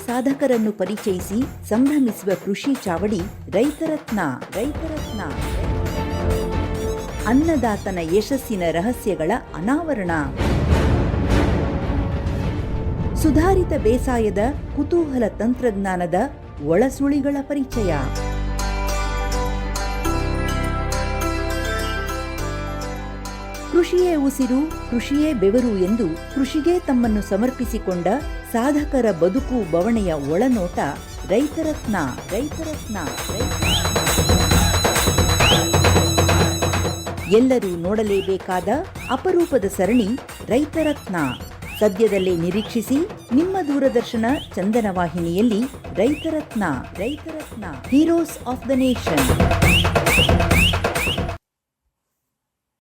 ಸಾಧಕರನ್ನು ಪರಿಚಯಿಸಿ ಸಂಭ್ರಮಿಸುವ ಕೃಷಿ ಚಾವಡಿ ರೈತರತ್ನ. ರೈತರತ್ನ ಅನ್ನದಾತನ ಯಶಸ್ಸಿನ ರಹಸ್ಯಗಳ ಅನಾವರಣ. ಸುಧಾರಿತ ಬೇಸಾಯದ ಕುತೂಹಲ ತಂತ್ರಜ್ಞಾನದ ಒಳಸುಳಿಗಳ ಪರಿಚಯ. ಕೃಷಿಯೇ ಉಸಿರು, ಕೃಷಿಯೇ ಬೆವರು ಎಂದು ಕೃಷಿಗೆ ತಮ್ಮನ್ನು ಸಮರ್ಪಿಸಿಕೊಂಡ ಸಾಧಕರ ಬದುಕು ಬವಣೆಯ ಒಳನೋಟ ರೈತರತ್ನ. ರೈತರತ್ನ ಎಲ್ಲರೂ ನೋಡಲೇಬೇಕಾದ ಅಪರೂಪದ ಸರಣಿ ರೈತರತ್ನ. ಸದ್ಯದಲ್ಲೇ ನಿರೀಕ್ಷಿಸಿ ನಿಮ್ಮ ದೂರದರ್ಶನ ಚಂದನ ವಾಹಿನಿಯಲ್ಲಿ ರೈತರತ್ನ. ರೈತರತ್ನ ಹೀರೋಸ್ ಆಫ್ ದ ನೇಷನ್.